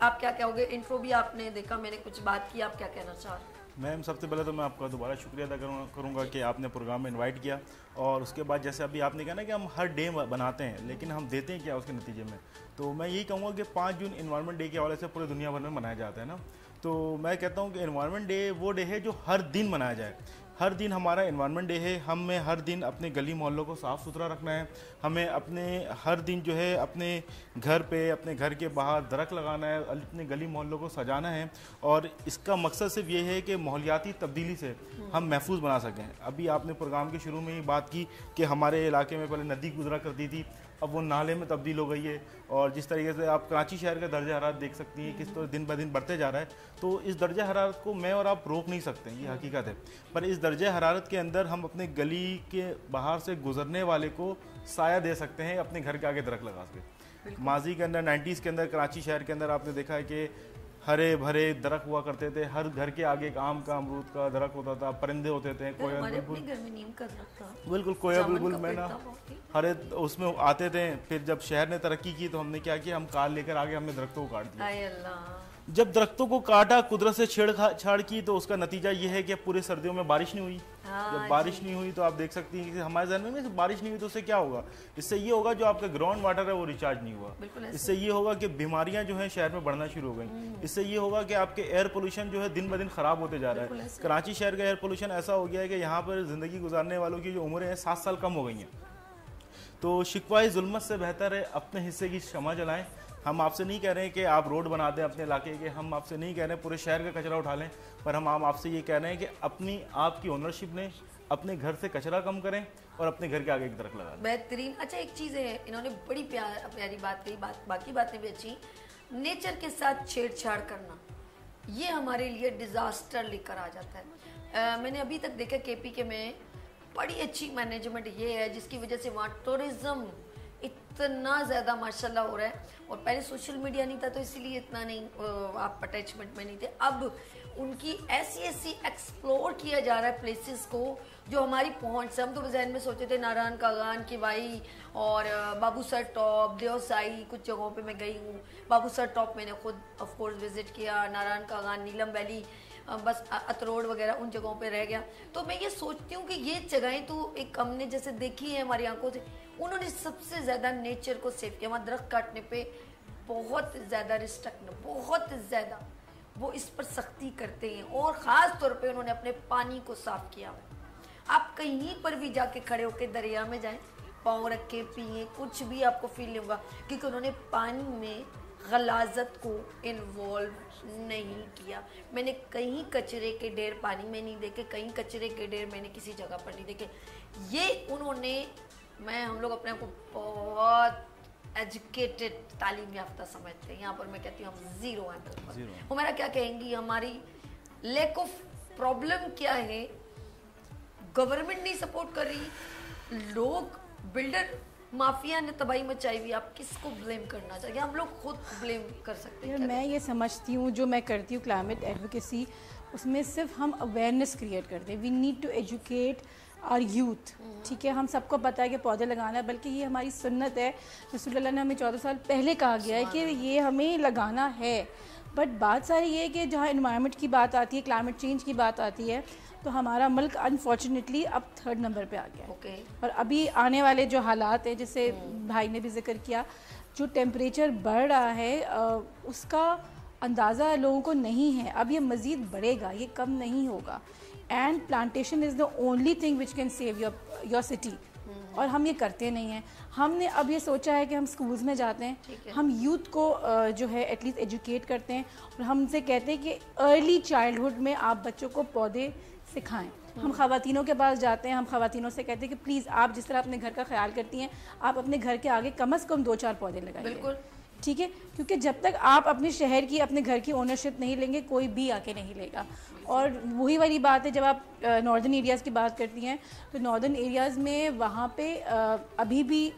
آپ کیا کہوگے؟ انٹرو بھی آپ نے دیکھا، میں نے کچھ بات کی، آپ کیا کہنا چاہ رہے ہیں؟ میم سب سے پہلے تو میں آپ کا دوبارہ شکریہ ادا کروں گا کہ آپ نے پروگرام میں انوائٹ کیا، اور اس کے بعد جیسے ابھی آپ نے کہا نا کہ ہم ہر ڈے بناتے ہیں لیکن ہم دیتے ہیں کیا اس کے نتیجے میں، تو میں یہی کہوں گا کہ 5 جون انوائرمنٹ ڈے کے حوالے سے پورے دنیا بھر میں منایا جاتا ہے نا، تو میں کہتا ہوں کہ انوائرمنٹ ڈے وہ ڈے ہے جو ہر دن منایا جائے، ہر دن ہمارا انوائرمنٹ ڈے ہے، ہمیں ہر دن اپنے گلی محلوں کو صاف ستھرا رکھنا ہے، ہمیں اپنے ہر دن جو ہے اپنے گھر پہ اپنے گھر کے باہر درخت لگانا ہے، اپنے گلی محلوں کو سجانا ہے، اور اس کا مقصد صرف یہ ہے کہ ماحولیاتی تبدیلی سے ہم محفوظ بنا سکیں۔ ابھی آپ نے پروگرام کے شروع میں ہی بات کی کہ ہمارے علاقے میں پہلے ندی گزرا کرتی تھی، اب وہ نالے میں تبدیل ہو گئی ہے، اور جس طریقے سے آپ کراچی شہر کا درجہ حرارت دیکھ سکتی ہیں کس طرح دن بہ دن بڑھتے جا رہا ہے، تو اس درجہ حرارت کو میں اور آپ روک نہیں سکتے، یہ حقیقت ہے، پر اس درجہ حرارت کے اندر ہم اپنے گلی کے باہر سے گزرنے والے کو سایہ دے سکتے ہیں اپنے گھر کے آگے درخت لگا کے۔ ماضی کے اندر 90s کے اندر کراچی شہر کے اندر آپ نے دیکھا ہے کہ ہرے بھرے درخت ہوا کرتے تھے، ہر گھر کے آگے ایک آم کا امرود کا درخت ہوتا تھا، پرندے ہوتے تھے، کوئل بالکل کوئل بلبل میں نا ہرے اس میں آتے تھے۔ پھر جب شہر نے ترقی کی تو ہم نے کیا کیا، ہم کار لے کر آگے ہم نے درختوں کو کاٹ دیا۔ جب درختوں کو کاٹا، قدرت سے چھیڑ چھاڑ کی، تو اس کا نتیجہ یہ ہے کہ پورے سردیوں میں بارش نہیں ہوئی۔ جب بارش نہیں ہوئی تو آپ دیکھ سکتی ہیں کہ ہمارے ذہن میں بارش نہیں ہوئی تو اس سے کیا ہوگا، اس سے یہ ہوگا جو آپ کا گراؤنڈ واٹر ہے وہ ریچارج نہیں ہوا، اس سے یہ ہوگا کہ بیماریاں جو ہیں شہر میں بڑھنا شروع ہو گئیں، اس سے یہ ہوگا کہ آپ کے ایئر پولوشن جو ہے دن بہ دن خراب ہوتے جا رہا ہے۔ کراچی شہر کا ایئر پولوشن ایسا ہو گیا ہے کہ یہاں پر زندگی گزارنے والوں کی جو عمریں ہیں 7 سال کم ہو گئی ہیں، تو شکوائے ظلمت سے بہتر ہے اپنے حصے کی شمع جلائیں۔ ہم آپ سے نہیں کہہ رہے ہیں کہ آپ روڈ بنا دیں اپنے علاقے کے، ہم آپ سے نہیں کہہ رہے ہیں پورے شہر کا کچرا اٹھا لیں، پر ہم آپ سے یہ کہہ رہے ہیں کہ اپنی آپ کی اونرشپ لیں، اپنے گھر سے کچرا کم کریں اور اپنے گھر کے آگے ایک درخت لگا دیں۔ بہترین۔ اچھا ایک چیز ہے، انہوں نے بڑی پیاری بات کہی، باقی باتیں بھی اچھی، نیچر کے ساتھ چھیڑ چھاڑ کرنا یہ ہمارے لیے ڈیزاسٹر لے کر آ جاتا ہے۔ میں نے ابھی تک دیکھا کے پی کے میں بڑی اچھی مینجمنٹ یہ ہے جس کی وجہ سے وہاں ٹورزم اتنا زیادہ ماشاءاللہ ہو رہا ہے، اور پہلے سوشل میڈیا نہیں تھا تو اسی لیے اتنا نہیں آپ اٹیچمنٹ میں نہیں تھے، اب ان کی ایسی ایکسپلور کیا جا رہا ہے پلیسز کو جو ہماری پہنچ سے، ہم تو ذہن میں سوچے تھے ناران کاغان کی بائی اور بابو سر ٹاپ، دیوسائی، کچھ جگہوں پہ میں گئی ہوں، بابو سر ٹاپ میں نے خود آف کورس وزٹ کیا، ناران کاغان، نیلم ویلی، بس اتروڑ وغیرہ ان جگہوں پہ رہ گیا، تو میں یہ سوچتی ہوں کہ یہ جگہیں تو ایک ہم نے جیسے دیکھی ہے ہماری آنکھوں سے، انہوں نے سب سے زیادہ نیچر کو سیو کیا، وہاں درخت کاٹنے پہ بہت زیادہ ریسٹرکٹ، بہت زیادہ وہ اس پر سختی کرتے ہیں، اور خاص طور پہ انہوں نے اپنے پانی کو صاف کیا ہوا۔ آپ کہیں پر بھی جا کے کھڑے ہو کے دریا میں جائیں، پاؤں رکھ کے پئیں، کچھ بھی آپ کو فیل نہیں ہوگا، کیونکہ انہوں نے پانی میں غلاظت کو انوالو نہیں کیا۔ میں نے کہیں کچرے کے ڈھیر پانی میں نہیں دیکھے، کہیں کچرے کے ڈھیر میں نے کسی جگہ پر نہیں دیکھے، یہ انہوں نے، ہم لوگ اپنے آپ کو بہت ایجوکیٹڈ تعلیم یافتہ سمجھتے ہیں، یہاں پر میں کہتی ہوں ہم زیرو ہیں۔ ہمارا کیا کہیں گی، ہماری لیک آف پرابلم کیا ہے، گورنمنٹ نہیں سپورٹ کر رہی، لوگ بلڈر مافیا نے تباہی مچائی ہوئی، آپ کس کو بلیم کرنا چاہیے؟ ہم لوگ خود بلیم کر سکتے ہیں۔ میں یہ سمجھتی ہوں جو میں کرتی ہوں کلائمیٹ ایڈوکیسی، اس میں صرف ہم اویئرنیس کریٹ کرتے ہیں، وی نیڈ ٹو ایجوکیٹ اور یوتھ، ٹھیک ہے، ہم سب کو پتہ ہے کہ پودے لگانا ہے، بلکہ یہ ہماری سنت ہے، رسول اللہ نے ہمیں 14 سال پہلے کہا گیا ہے کہ یہ ہمیں لگانا ہے، بٹ بات ساری یہ ہے کہ جہاں انوائرمنٹ کی بات آتی ہے، کلائمیٹ چینج کی بات آتی ہے، تو ہمارا ملک انفارچونیٹلی اب 3rd نمبر پہ آ گیا ہے، اور ابھی آنے والے جو حالات ہیں، جیسے بھائی نے بھی ذکر کیا، جو ٹیمپریچر بڑھ رہا ہے اس کا اندازہ لوگوں کو نہیں ہے، اب یہ مزید بڑھے گا، یہ کم نہیں ہوگا، and plantation is the only thing which can save your city, اور ہم یہ کرتے نہیں ہیں۔ ہم نے اب یہ سوچا ہے کہ ہم اسکولز میں جاتے ہیں، ہم یوتھ کو جو ہے ایٹ لیسٹ ایجوکیٹ کرتے ہیں، اور ہم سے کہتے ہیں کہ ارلی چائلڈہڈ میں آپ بچوں کو پودے سکھائیں۔ ہم خواتینوں کے پاس جاتے ہیں، ہم خواتینوں سے کہتے ہیں کہ پلیز آپ جس طرح اپنے گھر کا خیال کرتی ہیں، آپ اپنے گھر کے آگے کم از کم 2-4 پودے لگائیں۔ بالکل ٹھیک ہے، کیونکہ جب تک آپ اپنے شہر کی، اپنے گھر کی اونرشپ نہیں لیں گے، کوئی بھی آ کے نہیں لے گا۔ اور وہی والی بات ہے، جب آپ ناردرن ایریاز کی بات کرتی ہیں تو ناردرن ایریاز میں وہاں پہ ابھی بھی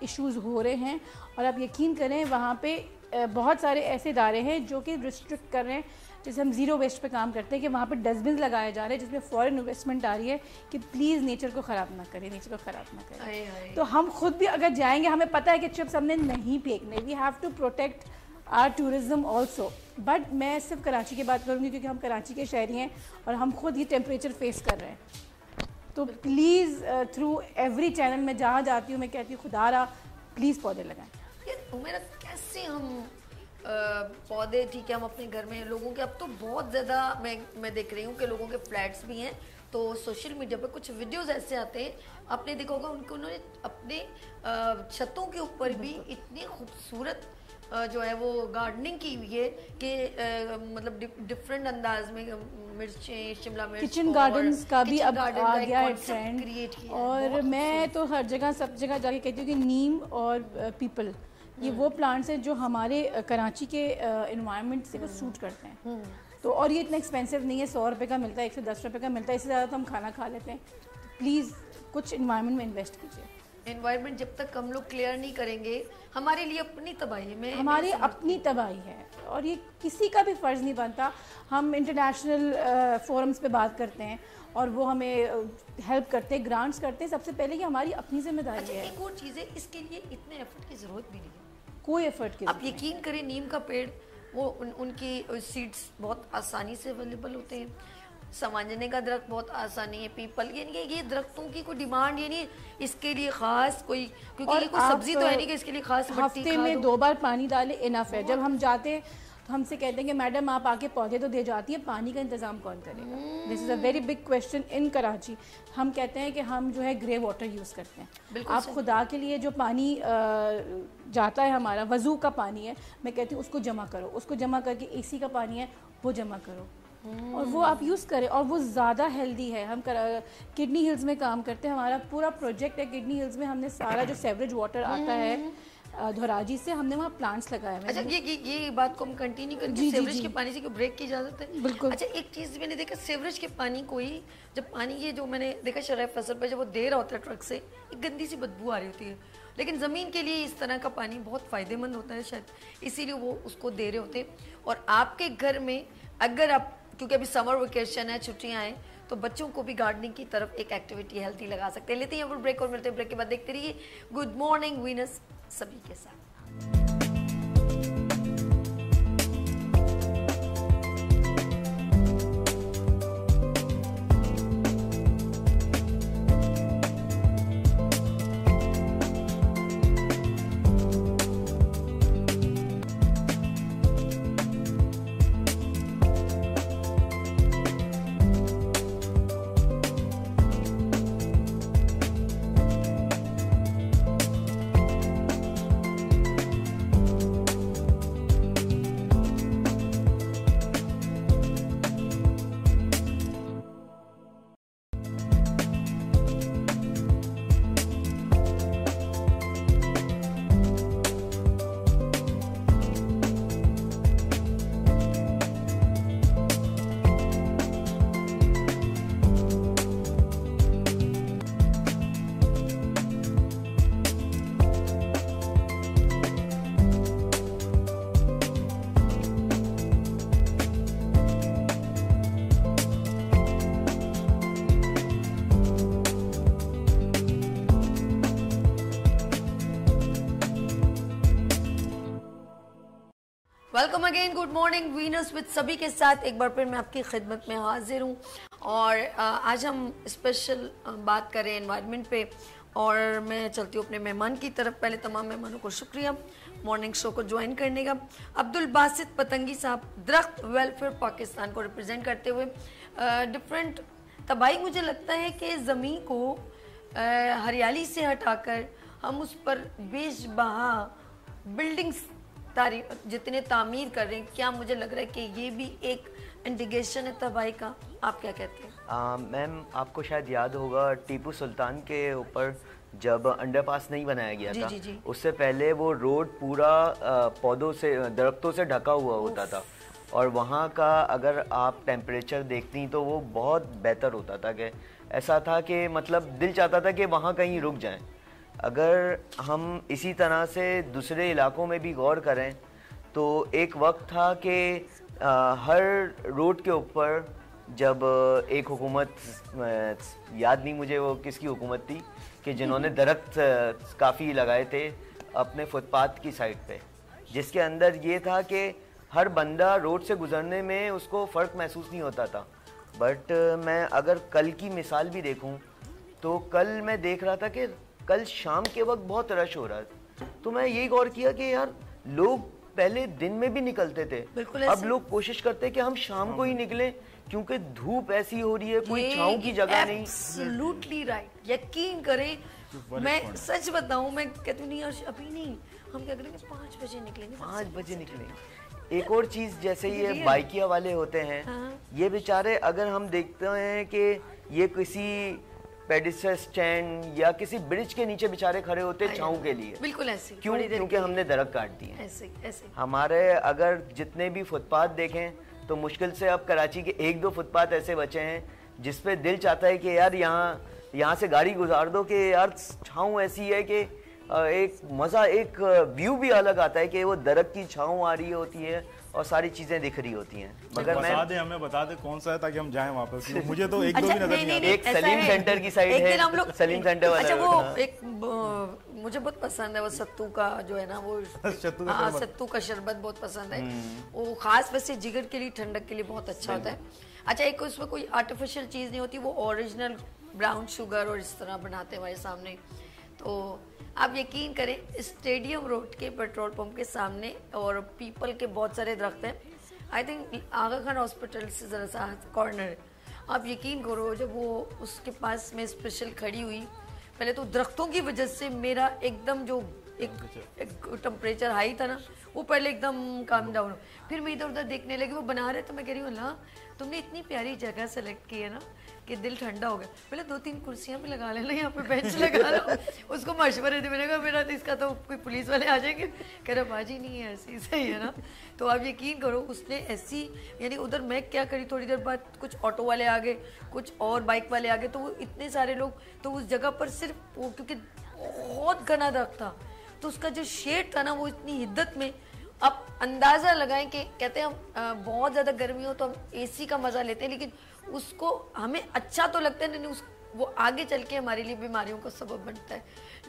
ایشوز ہو رہے ہیں، اور آپ یقین کریں وہاں پہ بہت سارے ایسے ادارے ہیں جو کہ ریسٹرکٹ کر رہے ہیں، جیسے ہم زیرو ویسٹ پہ کام کرتے ہیں کہ وہاں پہ ڈسٹ بنز لگائے جا رہے ہیں جس میں فورن انویسٹمنٹ آ رہی ہے کہ پلیز نیچر کو خراب نہ کریں، نیچر کو خراب نہ کریں۔ تو ہم خود بھی اگر جائیں گے، ہمیں پتہ ہے کہ چپس ہم نے نہیں پھینکنے، we have to protect our tourism also. But میں صرف کراچی کی بات کروں گی کیونکہ ہم کراچی کے شہری ہیں اور ہم خود یہ ٹیمپریچر فیس کر رہے ہیں. تو پلیز تھرو ایوری چینل میں جہاں جاتی ہوں میں کہتی ہوں خدا را پلیز پودے لگائیں. میرا کیسے ہم پودے ٹھیک ہے ہم اپنے گھر میں لوگوں کے اب تو بہت زیادہ میں دیکھ رہی ہوں کہ لوگوں کے فلیٹس بھی ہیں تو سوشل میڈیا پہ کچھ ویڈیوز ایسے آتے ہیں آپ نے دیکھا ہوگا انہوں نے اپنے چھتوں کے اوپر بھی اتنی خوبصورت جو ہے وہ گارڈننگ کی ہوئی ہے کہ مطلب ڈفرینٹ انداز میں مرچیں شملہ مرچ کچن گارڈنز کا بھی اب آ گیا ہے ٹرینڈ. اور میں تو ہر جگہ سب جگہ جا کے کہتی ہوں کہ نیم اور پیپل یہ وہ پلانٹس ہیں جو ہمارے کراچی کے انوائرمنٹ سے سوٹ کرتے ہیں. تو اور یہ اتنا ایکسپینسو نہیں ہے, 100 روپے کا ملتا ہے, 110 روپے کا ملتا ہے, اس سے زیادہ تو ہم کھانا کھا لیتے ہیں. پلیز کچھ انوائرمنٹ میں انویسٹ کیجیے. انوائرمنٹ جب تک ہم لوگ کلیئر نہیں کریں گے ہمارے لیے اپنی تباہی میں ہماری اپنی تباہی ہے اور یہ کسی کا بھی فرض نہیں بنتا. ہم انٹرنیشنل فورمز پہ بات کرتے ہیں اور وہ ہمیں ہیلپ کرتے ہیں, گرانٹس کرتے ہیں. سب سے پہلے یہ ہماری اپنی ذمہ داری ہے. ایک اور چیز ہے اس کے لیے اتنے ایفرٹ کی ضرورت بھی نہیں ہے, کوئی ایفرٹ کی. آپ یقین کریں نیم کا پیڑ وہ ان کی سیڈس بہت آسانی سے اویلیبل ہوتے ہیں. سمانجنے کا درخت بہت آسانی ہے. پیپل یعنی یہ درختوں کی کوئی ڈیمانڈ یعنی اس کے لیے خاص کوئی کیونکہ یہ کوئی سبزی تو ہے نہیں کہ اس کے لیے خاص ہفتے میں 2 بار پانی ڈالے انف ہے. جب ہم جاتے تو ہم سے کہتے ہیں کہ میڈم آپ آ کے پودے تو دے جاتی ہیں, پانی کا انتظام کون کرے گا؟ دس از اے ویری بگ کویشچن ان کراچی. ہم کہتے ہیں کہ ہم جو ہے گرے واٹر یوز کرتے ہیں. آپ خدا کے لیے جو پانی جاتا ہے ہمارا وضو کا پانی ہے, میں کہتی ہوں اس کو جمع کرو, اس کو جمع کر کے اے سی کا پانی ہے وہ جمع کرو اور وہ آپ یوز کریں اور وہ زیادہ ہیلدی ہے. ہم کڈنی ہلز میں کام کرتے ہیں, ہمارا پورا پروجیکٹ ہے کڈنی ہلز میں. ہم نے سارا جو سیوریج واٹر آتا ہے دھوراجی سے ہم نے وہاں پلانٹس لگائے ہوئے. اچھا یہ بات کو ہم کنٹینیو کریں گے. سیوریج کے پانی سے کوئی بریک کی اجازت ہے؟ بالکل. اچھا ایک چیز میں نے دیکھا سیوریج کے پانی کو ہی جب پانی یہ جو میں نے دیکھا شرائف فصل پہ جب وہ دے رہا ہوتا ہے ٹرک سے ایک گندی سی بدبو آ رہی ہوتی ہے, لیکن زمین کے لیے اس طرح کا پانی بہت فائدے مند ہوتا ہے شاید اسی لیے وہ اس کو دے رہے ہوتے ہیں. اور آپ کے گھر میں اگر آپ کیونکہ ابھی سمر ویکیشن ہے چھٹیاں ہیں تو بچوں کو بھی گارڈننگ کی طرف ایک ایکٹیویٹی ہیلتھی لگا سکتے ہیں. لیتے ہیں یہاں پر بریک اور ملتے ہیں بریک کے بعد. دیکھتے رہیے گڈ مارننگ وینس سبھی کے ساتھ. ویلکم اگین, گڈ مارننگ وینس وتھ سبھی کے ساتھ ایک بار پھر میں آپ کی خدمت میں حاضر ہوں. اور آج ہم اسپیشل بات کریں انوائرمنٹ پہ اور میں چلتی ہوں اپنے مہمان کی طرف. پہلے تمام مہمانوں کو شکریہ مارننگ شو کو جوائن کرنے کا. عبدالباسط پتنگی صاحب درخت ویلفیئر پاکستان کو ریپرزینٹ کرتے ہوئے ڈفرینٹ تباہی مجھے لگتا ہے کہ زمین کو ہریالی سے ہٹا کر ہم اس پر بیش بہا بلڈنگز جتنے تعمیر کر رہے ہیں, کیا مجھے لگ رہا ہے کہ یہ بھی ایک انڈیکیشن ہے تباہی کا؟ آپ کیا کہتے ہیں؟ میم آپ کو شاید یاد ہوگا ٹیپو سلطان کے اوپر جب انڈر پاس نہیں بنایا گیا تھا اس سے پہلے وہ روڈ پورا پودوں سے درختوں سے ڈھکا ہوا ہوتا تھا اور وہاں کا اگر آپ ٹیمپریچر دیکھتی تو وہ بہت بہتر ہوتا تھا. کہ ایسا تھا کہ مطلب دل چاہتا تھا کہ وہاں کہیں رک جائیں. اگر ہم اسی طرح سے دوسرے علاقوں میں بھی غور کریں تو ایک وقت تھا کہ ہر روڈ کے اوپر جب ایک حکومت, یاد نہیں مجھے وہ کس کی حکومت تھی, کہ جنہوں نے درخت کافی لگائے تھے اپنے فٹ پاتھ کی سائڈ پہ, جس کے اندر یہ تھا کہ ہر بندہ روڈ سے گزرنے میں اس کو فرق محسوس نہیں ہوتا تھا. بٹ میں اگر کل کی مثال بھی دیکھوں تو کل میں دیکھ رہا تھا کہ کل شام کے وقت بہت رش ہو رہا ہے. تو میں یہی غور کیا کہ یار لوگ پہلے دن میں بھی نکلتے تھے, اب لوگ کوشش کرتے کہ ہم شام کو ہی نکلیں کیونکہ دھوپ ایسی ہو رہی ہے, کوئی چھاؤں کی جگہ نہیں. Absolutely right. یقین کریں میں سچ بتاؤں, میں کہتی ہوں نہیں یار ابھی نہیں, ہم کیا کریں گے 5 بجے نکلیں گے, 5 بجے نکلیں گے. ایک اور چیز جیسے یہ بائکیا والے ہوتے ہیں, یہ بیچارے اگر ہم دیکھتے ہیں کہ یہ کسی پیڈسٹر سٹینڈ یا کسی برج کے نیچے بیچارے کھڑے ہوتے چھاؤں کے لیے. بالکل ایسے کیوں؟ کیونکہ ہم نے درخت کاٹ دیے. ایسے ایسے ہمارے اگر جتنے بھی فٹ پاتھ دیکھیں تو مشکل سے اب کراچی کے 1-2 فٹ پاتھ ایسے بچے ہیں جس پہ دل چاہتا ہے کہ یار یہاں سے گاڑی گزار دو کہ یار چھاؤں ایسی ہے کہ ایک مزہ, ایک ویو بھی الگ آتا ہے کہ وہ درخت کی چھاؤں آ رہی ہوتی ہے اور ساری چیزیں دکھ رہی ہوتی ہیں. مگر ہمیں بتا دیں کون سا ہے تاکہ ہم جائیں وہاں پر, مجھے تو 1-2 بھی نظر نہیں آتا. ایک سلیم سینٹر کی سائڈ ہے, سلیم سینٹر والا. اچھا وہ ایک مجھے بہت پسند ہے وہ ستو کا جو ہے نا, وہ ستو کا شربت بہت پسند ہے. وہ خاص ویسے جگر کے لیے, ٹھنڈک کے لیے بہت اچھا ہوتا ہے. اچھا ایک اس میں کوئی آرٹیفیشیل چیز نہیں ہوتی, وہ اوریجنل براؤن شوگر اور اس طرح بناتے ہیں ہمارے سامنے. تو آپ یقین کریں اسٹیڈیم روڈ کے پیٹرول پمپ کے سامنے اور پیپل کے بہت سارے درخت ہیں. I think Aga Khan hospital سے ذرا سا کارنر ہے. آپ یقین کرو جب وہ اس کے پاس میں اسپیشل کھڑی ہوئی, پہلے تو درختوں کی وجہ سے میرا ایک دم جو ایک ٹمپریچر ہائی تھا نا, وہ پہلے ایک دم کام ڈاؤن. پھر میں ادھر ادھر دیکھنے لگی, وہ بنا رہے تو میں کہہ رہی ہوں اللہ تم نے اتنی پیاری جگہ سلیکٹ کی ہے نا کہ دل ٹھنڈا ہو گیا. پہلے 2-3 کرسیاں بھی لگا لینا, یہاں پہ بینچ لگا لو. اس کو مشورے دے, میں نے کہا میرا تو اس کا تو کوئی پولیس والے آ جائیں گے. کہہ رہا باجی نہیں ہے ایسی, صحیح ہے نا. تو آپ یقین کرو اس نے ایسی, یعنی ادھر میں کیا کری, تھوڑی دیر بعد کچھ آٹو والے آ گئے, کچھ اور بائک والے آ گئے, تو وہ اتنے سارے لوگ, تو اس جگہ پر صرف وہ کیونکہ بہت گھنا درخت تھا تو اس کا جو شیڈ تھا نا وہ اتنی حدت میں. اب اندازہ لگائیں کہ کہتے ہیں ہم بہت زیادہ گرمی ہو تو ہم اے سی کا مزہ لیتے ہیں, لیکن اس کو ہمیں اچھا تو لگتا ہے نہیں, وہ آگے چل کے ہمارے لیے بیماریوں کا سبب بنتا ہے.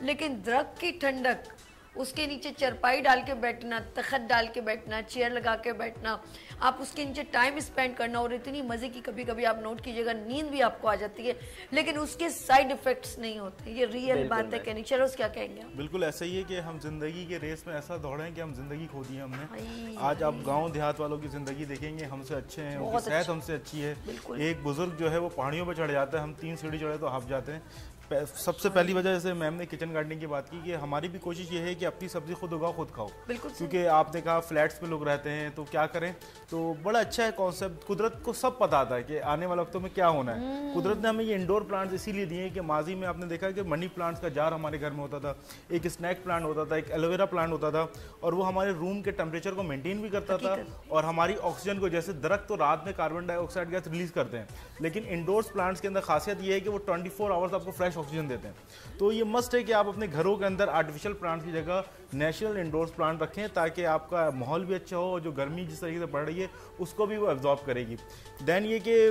لیکن درخت کی ٹھنڈک, اس کے نیچے چرپائی ڈال کے بیٹھنا, تخت ڈال کے بیٹھنا, چیئر لگا کے بیٹھنا, آپ اس کے نیچے ٹائم اسپینڈ کرنا, اور اتنی مزے کی کبھی کبھی آپ نوٹ کیجیے گا نیند بھی آپ کو آ جاتی ہے, لیکن اس کے سائیڈ ایفیکٹس نہیں ہوتے. یہ ریئل بات ہے کہ نہیں. چلو کیا کہیں گے آپ؟ بالکل ایسا ہی ہے کہ ہم زندگی کے ریس میں ایسا دوڑے ہیں کہ ہم زندگی کھو دی ہم نے. آج آپ گاؤں دیہات والوں کی زندگی دیکھیں گے, ہم سے اچھے ہیں, ان کی صحت ہم سے اچھی ہے. ایک بزرگ جو ہے وہ پہاڑیوں پہ چڑھ جاتا ہے, ہم 3 سیڑھی چڑھے تو ہاف جاتے ہیں. سب سے پہلی وجہ جیسے میم نے کچن گارڈننگ کی بات کی کہ ہماری بھی کوشش یہ ہے کہ اپنی سبزی خود اگاؤ خود کھاؤ, کیونکہ آپ نے کہا فلیٹس پہ لوگ رہتے ہیں تو کیا کریں. تو بڑا اچھا ہے کانسیپٹ, قدرت کو سب پتہ آتا ہے کہ آنے والے وقتوں میں کیا ہونا ہے. قدرت نے ہمیں یہ انڈور پلانٹس اسی لیے دیے ہیں کہ ماضی میں آپ نے دیکھا کہ منی پلانٹس کا جار ہمارے گھر میں ہوتا تھا, ایک اسنیک پلانٹ ہوتا تھا, ایک ایلوویرا پلانٹ ہوتا تھا, اور وہ ہمارے روم کے ٹمپریچر کو مینٹین بھی کرتا تھا اور ہماری آکسیجن کو, جیسے درخت تو رات میں کاربن ڈائی آکسائڈ گیس ریلیز کرتے ہیں, لیکن انڈورس پلانٹس کے اندر خاصیت یہ ہے کہ وہ 24 آورس آپ کو فریش آکسیجن دیتے ہیں. تو یہ مسٹ ہے کہ آپ اپنے گھروں کے اندر آرٹیفیشل پلانٹ کی جگہ نیچرل انڈورس پلانٹ رکھیں تاکہ آپ کا ماحول بھی اچھا ہو, اور جو گرمی جس طریقے سے بڑھ رہی ہے اس کو بھی وہ ایبزارب کرے گی. دین یہ کہ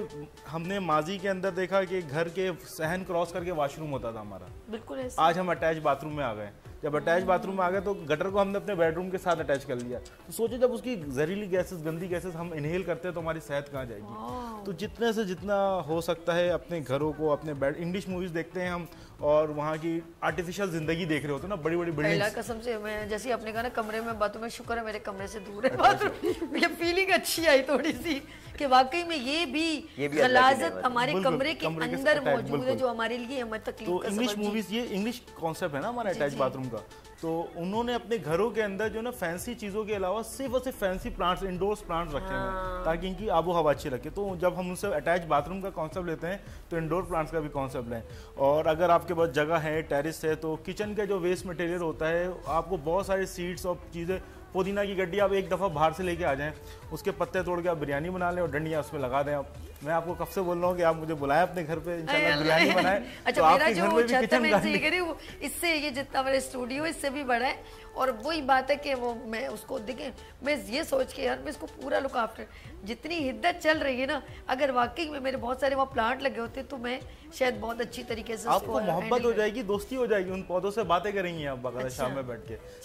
ہم نے ماضی کے اندر دیکھا کہ گھر کے صحن کراس کر کے واش روم ہوتا تھا ہمارا, بالکل. آج ہم اٹیچ باتھ روم میں آ گئے. جب اٹیچ باتھ روم میں آ گئے تو گٹر کو ہم نے اپنے بیڈ روم کے ساتھ اٹیچ کر لیا. تو سوچو جب اس کی زہریلی گیسز, گندی گیسز ہم انہیل کرتے ہیں تو ہماری صحت کہاں جائے گی. تو جتنے سے جتنا ہو سکتا ہے اپنے گھروں کو, اپنے بیڈ, انگلش موویز دیکھتے ہیں ہم اور وہاں کی آرٹیفیشل زندگی دیکھ رہے ہوتے ہیں نا, بڑی بڑی بلڈنگز. قسم سے میں جیسے آپ نے کہا نا کمرے میں باتوں میں, شکر ہے میرے کمرے سے دور ہے باتھ روم. مجھے فیلنگ اچھی آئی تھوڑی سی کہ واقعی میں یہ بھی غلاظت ہمارے کمرے کے اندر موجود ہے جو ہمارے لیے ہمیں تکلیف کا سبب. انگلش موویز, یہ انگلش کانسیپٹ ہے نا ہمارا اٹیچ باتھ روم کا, تو انہوں نے اپنے گھروں کے اندر جو نا فینسی چیزوں کے علاوہ صرف اور صرف فینسی پلانٹس, انڈورس پلانٹس رکھے ہیں تاکہ ان کی آب و ہوا اچھی رکھے. تو جب ہم ان سے اٹیچ باتھ روم کا کانسیپٹ لیتے ہیں تو انڈور پلانٹس کا بھی کانسیپٹ لیں. اور اگر آپ کے پاس جگہ ہے, ٹیرس ہے, تو کچن کا جو ویسٹ مٹیریل ہوتا ہے, آپ کو بہت ساری سیڈس اور چیزیں, پودینہ کی گڈی آپ ایک دفعہ باہر سے لے کے آ جائیں, اس کے پتے توڑ کے آپ بریانی بنا لیں اور ڈنڈیاں اس میں لگا دیں. میں آپ کو کب سے بول رہا ہوں کہ آپ مجھے بلائیں اپنے گھر پہ, انشاءاللہ بریانی بنائیں. اچھا میرا جو چھت ہے میں یہ کہہ رہی ہوں, اس سے یہ جتنا میرا اسٹوڈیو اس سے بھی بڑا ہے. اور وہی بات ہے کہ وہ میں اس کو دیکھیں, میں یہ سوچ کے یار میں اس کو پورا لک آفٹر, جتنی حدت چل رہی ہے نا, اگر واقعی میں میرے بہت سارے وہاں پلانٹ لگے ہوتے تو میں شاید بہت اچھی طریقے سے آپ کو محبت ہو جائے گی, دوستی ہو جائے گی, ان پودوں سے باتیں کریں گی آپ باقاعدہ شام میں بیٹھ کے.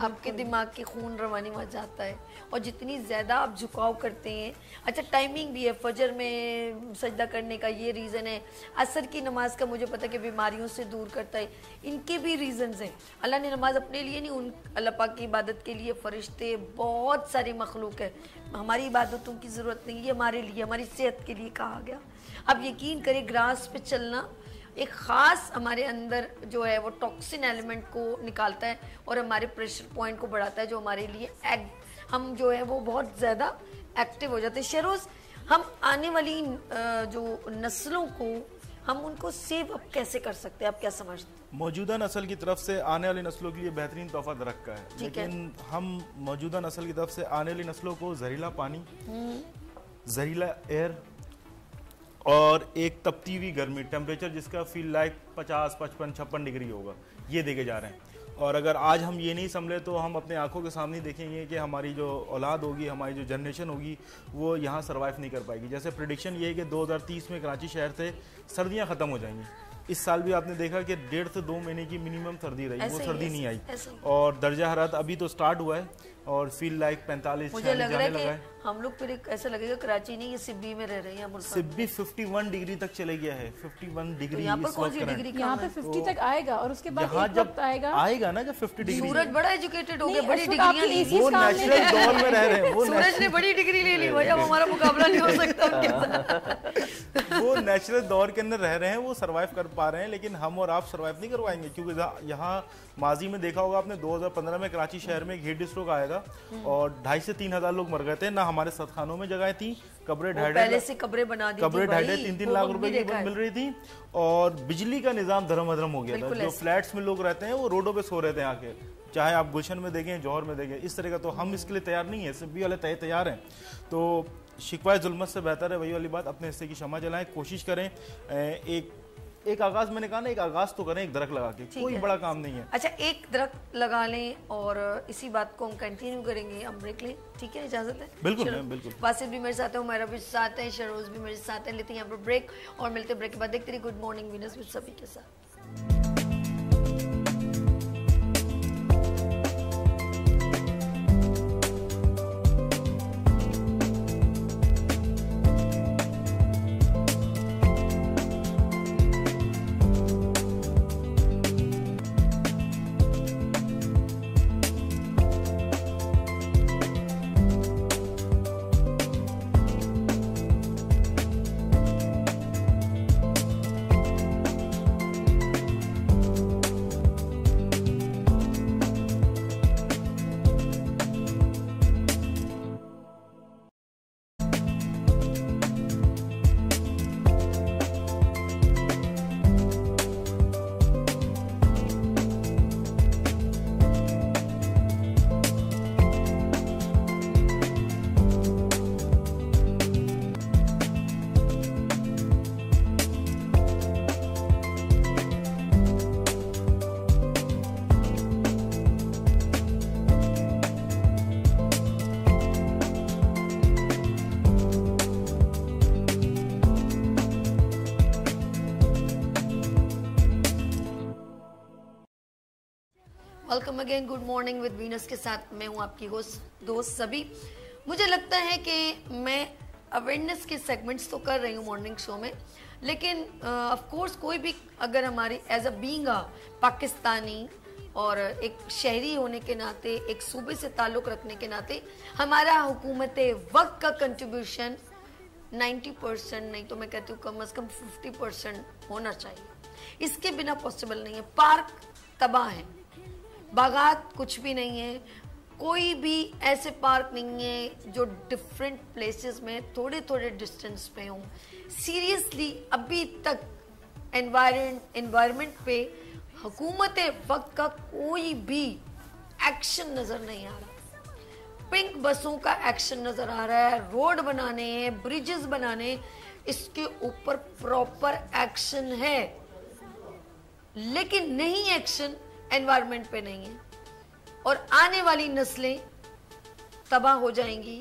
آپ کے دماغ کی خون روانی وہاں جاتا ہے، اور جتنی زیادہ آپ جھکاؤ کرتے ہیں. اچھا ٹائمنگ بھی ہے، فجر میں سجدہ کرنے کا یہ ریزن ہے، عصر کی نماز کا مجھے پتا کہ بیماریوں سے دور کرتا ہے، ان کے بھی ریزنز ہیں. اللہ نے نماز اپنے لیے نہیں، اللہ پاک کی عبادت کے لیے فرشتے بہت ساری مخلوق ہے. ہماری عبادتوں کی ضرورت نہیں، یہ ہمارے لیے، ہماری صحت کے لیے کہا گیا. اب یقین کریں گراس پہ چلنا ایک خاص ہمارے اندر جو ہے وہ ٹاکسن ایلیمنٹ کو نکالتا ہے اور ہمارے پریشر پوائنٹ کو بڑھاتا ہے، جو ہمارے لیے ہم جو ہے وہ بہت زیادہ ایکٹیو ہو جاتے ہیں. شہروز، ہم آنے والی جو نسلوں کو ہم ان کو سیو اپ کیسے کر سکتے ہیں، آپ کیا سمجھتے ہیں؟ موجودہ نسل کی طرف سے آنے والی نسلوں کے لیے بہترین تحفہ درخت کا ہے، لیکن ہم موجودہ نسل کی طرف سے آنے والی نسلوں کو زہریلا پانی، زہریلا ایئر اور ایک تپتی ہوئی گرمی، ٹیمپریچر جس کا فیل لائک 50 55 56 ڈگری ہوگا، یہ دے کے جا رہے ہیں. اور اگر آج ہم یہ نہیں سنبھلے تو ہم اپنے آنکھوں کے سامنے دیکھیں گے کہ ہماری جو اولاد ہوگی، ہماری جو جنریشن ہوگی، وہ یہاں سروائیو نہیں کر پائے گی. جیسے پریڈکشن یہ ہے کہ 2030 میں کراچی شہر سے سردیاں ختم ہو جائیں گی. اس سال بھی آپ نے دیکھا کہ 1.5 سے 2 مہینے کی منیمم سردی رہی، وہ سردی نہیں آئی. اور درجہ حرارت ابھی تو سٹارٹ ہوا ہے اور فیل لائک 45 مجھے لگ رہا ہے کہ ہم لوگ پھر ایسا لگے گا کراچی نہیں، یہ سبی میں رہ رہے ہیں. سبی 51 ڈگری تک چلے گیا ہے، 51 ڈگری. یہاں پر کون سی ڈگری؟ یہاں پہ 50 تک آئے گا، اور اس کے بعد ایک وقت آئے گا نا جب 50 ڈگری. سورج بڑا ایجوکیٹڈ ہو گیا، بڑی ڈگریاں لی، وہ نیچرل دور میں رہ رہے ہیں، سورج نے بڑی ڈگری لے لی، بھائی اب ہمارا مقابلہ نہیں ہو سکتا. وہ نیچرل دور کے اندر رہ رہے ہیں، وہ سروائیو کر پا رہے ہیں، لیکن ہم اور آپ سروائیو نہیں کروائیں گے. کیونکہ یہاں ماضی میں دیکھا ہوگا آپ نے 2015 میں کراچی شہر میں ایک ہیٹ اسٹروک آیا تھا اور 2.5 سے 3 ہزار لوگ مر گئے تھے. نہ ہمارے ستخانوں میں جگہیں تھیں، قبریں پہلے سے قبریں بنا دی، قبریں 2.5-3 لاکھ روپے کی مل رہی تھی، اور بجلی کا نظام دھرم ادھرم ہو گیا تھا. جو فلیٹس میں لوگ رہتے ہیں وہ روڈوں پہ سو رہے تھے آ کے، چاہے آپ گلشن میں دیکھیں، جوہر میں دیکھیں. اس طرح کا تو ہم اس کے لیے تیار نہیں ہیں، سبھی والے تیار ہیں. تو شکوائے ظلمت سے بہتر ہے وہی والی بات، اپنے حصے کی شمع جلائیں، کوشش کریں. ایک آغاز میں نے کہا نا، ایک آغاز تو کریں ایک درخت لگا کے، کوئی بڑا کام نہیں ہے. اچھا ایک درخت لگا لیں اور اسی بات کو ہم کنٹینیو کریں گے. ہم بریک لیں، ٹھیک ہے؟ اجازت ہے؟ بالکل بالکل. باسط بھی میرے ساتھ ہے، ہمارا بھی ساتھ ہے، شہروز بھی میرے ساتھ ہے. لیتے ہیں یہاں پر بریک اور ملتے بریک کے بعد. دیکھتے رہیے گڈ مارننگ وینس وتھ سبھی کے ساتھ. Welcome again, good morning with وینس کے ساتھ میں ہوں آپ کی دوست سبھی. مجھے لگتا ہے کہ میں اویئرنیس کے سیگمنٹس تو کر رہی ہوں مارننگ شو میں، لیکن آف کورس کوئی بھی اگر ہماری ایز اے بینگ پاکستانی اور ایک شہری ہونے کے ناطے، ایک صوبے سے تعلق رکھنے کے ناطے، ہمارا حکومت وقت کا کنٹریبیوشن 90% نہیں تو میں کہتی ہوں کم از کم 50% ہونا چاہیے. اس کے بنا پاسبل نہیں ہے. پارک تباہ ہیں، باغات کچھ بھی نہیں ہے، کوئی بھی ایسے پارک نہیں ہے جو ڈفرینٹ پلیسز میں تھوڑے ڈسٹنس پہ ہوں. سیریسلی ابھی تک انوائرمنٹ پہ حکومت وقت کا کوئی بھی ایکشن نظر نہیں آ رہا. پنک بسوں کا ایکشن نظر آ رہا ہے، روڈ بنانے ہیں، بریجز بنانے، اس کے اوپر پراپر ایکشن ہے، لیکن نہیں ایکشن انوائرمنٹ پہ نہیں ہے. اور آنے والی نسلیں تباہ ہو جائیں گی،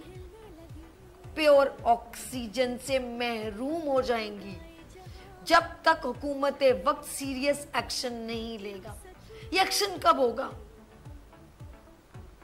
پیور آکسیجن سے محروم ہو جائیں گی جب تک حکومت وقت سیریس ایکشن نہیں لے گا. یہ ایکشن کب ہوگا؟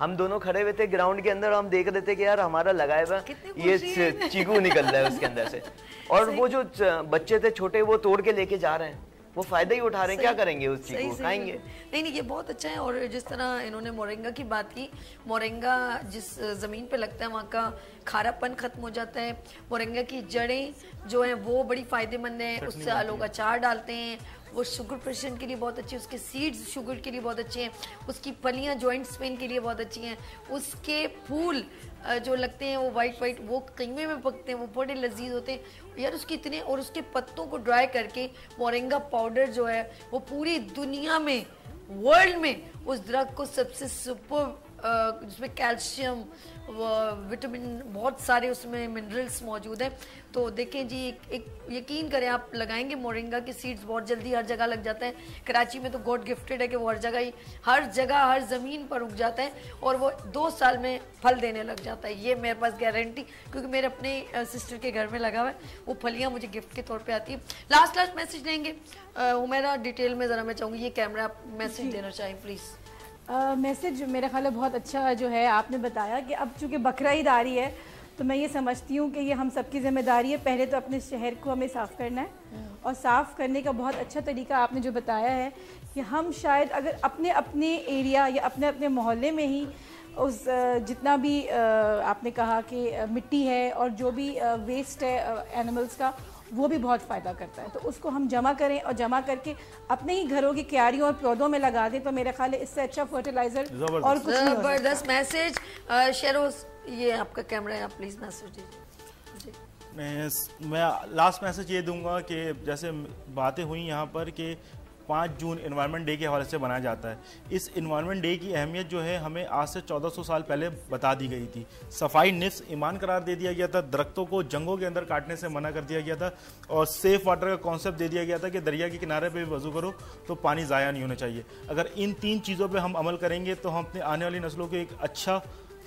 ہم دونوں کھڑے ہوئے تھے گراؤنڈ کے اندر, ہم دیکھ رہے تھے کہ یار ہمارا لگایا ہوا یہ چیکو نکل رہا ہے اس کے اندر سے, اور وہ جو بچے تھے چھوٹے وہ توڑ کے لے کے جا رہے ہیں, وہ فائدہ ہی اٹھا رہے ہیں, کیا کریں گے اس چیز کو, کھائیں گے. نہیں یہ بہت اچھا ہے. اور جس طرح انہوں نے مورنگا کی بات کی, مورنگا جس زمین پہ لگتا ہے وہاں کا کھارا پن ختم ہو جاتا ہے. مورنگا کی جڑیں جو ہیں وہ بڑی فائدے مند ہیں, اس سے لوگ اچار ڈالتے ہیں, وہ شوگر پیشنٹ کے لیے بہت اچھی ہے, اس کے سیڈز شوگر کے لیے بہت اچھے ہیں, اس کی پھلیاں جوائنٹس پین کے لیے بہت اچھی ہیں, اس کے پھول جو لگتے ہیں وہ وائٹ وہ قیمے میں پکتے ہیں, وہ بڑے لذیذ ہوتے ہیں یار اس کی اتنے. اور اس کے پتوں کو ڈرائی کر کے مورنگا پاؤڈر جو ہے وہ پوری دنیا میں ورلڈ میں اس درخت کو سب سے سپر, جس میں کیلشیم وٹامن بہت سارے اس میں منرلس موجود ہیں. تو دیکھیں جی ایک یقین کریں آپ لگائیں گے مورنگا کے سیڈز بہت جلدی ہر جگہ لگ جاتا ہے. کراچی میں تو گاڈ گفٹڈ ہے کہ وہ ہر جگہ ہر زمین پر اگ جاتا ہے اور وہ 2 سال میں پھل دینے لگ جاتا ہے. یہ میرے پاس گارنٹی, کیونکہ میرے اپنے سسٹر کے گھر میں لگا ہوا ہے, وہ پھلیاں مجھے گفٹ کے طور پہ آتی ہیں. لاسٹ میسج دیں گے حمیرہ ڈیٹیل میں, ذرا میں چاہوں گی یہ کیمرہ آپ میسج دینا چاہیں پلیز. میسج میرا خیال ہے بہت اچھا جو ہے آپ نے بتایا کہ اب چونکہ بقرعید آ رہی ہے تو میں یہ سمجھتی ہوں کہ یہ ہم سب کی ذمہ داری ہے. پہلے تو اپنے شہر کو ہمیں صاف کرنا ہے, اور صاف کرنے کا بہت اچھا طریقہ آپ نے جو بتایا ہے کہ ہم شاید اگر اپنے ایریا یا اپنے محلے میں ہی اس جتنا بھی آپ نے کہا کہ مٹی ہے اور جو بھی ویسٹ ہے اینیملز کا, وہ بھی بہت فائدہ کرتا ہے, تو اس کو ہم جمع کریں اور جمع کر کے اپنے ہی گھروں کی کیاریوں اور پودوں میں لگا دیں, تو میرا خیال ہے اس سے اچھا فرٹیلائزر اور کچھ نہیں. زبردست میسج. شیروز یہ آپ کا کیمرہ ہے, آپ پلیز میسج دیجیے. میں لاسٹ میسج یہ دوں گا کہ جیسے باتیں ہوئی یہاں پر کہ 5 جون انوائرمنٹ ڈے کے حوالے سے منایا جاتا ہے. اس انوائرمنٹ ڈے کی اہمیت جو ہے ہمیں آج سے 1400 سال پہلے بتا دی گئی تھی. صفائی نصف ایمان قرار دے دیا گیا تھا, درختوں کو جنگوں کے اندر کاٹنے سے منع کر دیا گیا تھا, اور سیف واٹر کا کانسیپٹ دے دیا گیا تھا کہ دریا کے کنارے پہ بھی وضو کرو تو پانی ضائع نہیں ہونا چاہیے. اگر ان 3 چیزوں پہ ہم عمل کریں گے تو ہم اپنے آنے والی نسلوں کو ایک اچھا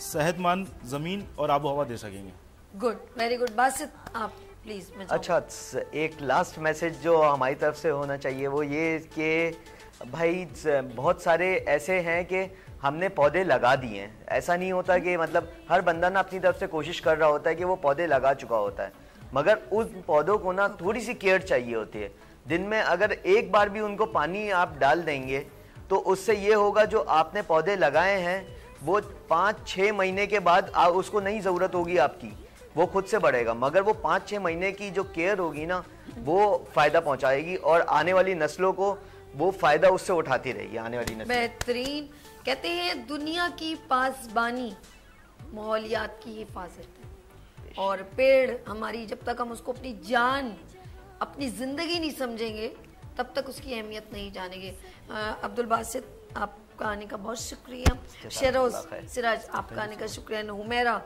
صحت مند زمین اور آب و ہوا دے سکیں گے. Good, very good. باسط آپ پلیز. اچھا, ایک لاسٹ میسج جو ہماری طرف سے ہونا چاہیے وہ یہ کہ بھائی بہت سارے ایسے ہیں کہ ہم نے پودے لگا دیے ہیں. ایسا نہیں ہوتا کہ مطلب ہر بندہ نا اپنی طرف سے کوشش کر رہا ہوتا ہے کہ وہ پودے لگا چکا ہوتا ہے, مگر ان پودوں کو نا تھوڑی سی کیئر چاہیے ہوتی ہے. دن میں اگر ایک بار بھی ان کو پانی آپ ڈال دیں گے تو اس سے یہ ہوگا جو آپ نے پودے لگائے ہیں وہ 5-6 مہینے کے بعد اس کو نہیں ضرورت ہوگی آپ کی, وہ خود سے بڑھے گا, مگر وہ 5-6 مہینے کی جو کیئر ہوگی نا وہ فائدہ پہنچائے گی, اور آنے والی نسلوں کو وہ فائدہ اس سے اٹھاتی رہے گی آنے والی نسل. بہترین. کہتے ہیں دنیا کی پاسبانی ماحولیات کی حفاظت ہے, اور پیڑ ہماری جب تک ہم اس کو اپنی جان اپنی زندگی نہیں سمجھیں گے تب تک اس کی اہمیت نہیں جانیں گے. عبدالباسط آپ کا آنے کا بہت شکریہ. شیروز سراج آپ کا آنے کا شکریہ. حمیرہ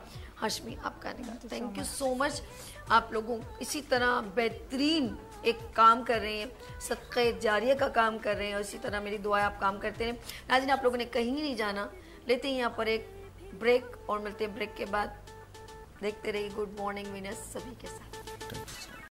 ہاشمی آپ کا آنے کا تھینک یو سو مچ. آپ لوگوں اسی طرح بہترین ایک کام کر رہے ہیں, صدقہ جاریہ کا کام کر رہے ہیں, اور اسی طرح میری دعا آپ کام کرتے ہیں. ناظرین آپ لوگوں نے کہیں نہیں جانا, لیتے ہیں یہاں پر ایک بریک اور ملتے ہیں بریک کے بعد. دیکھتے رہیے گڈ مارننگ وینرز سبھی کے ساتھ.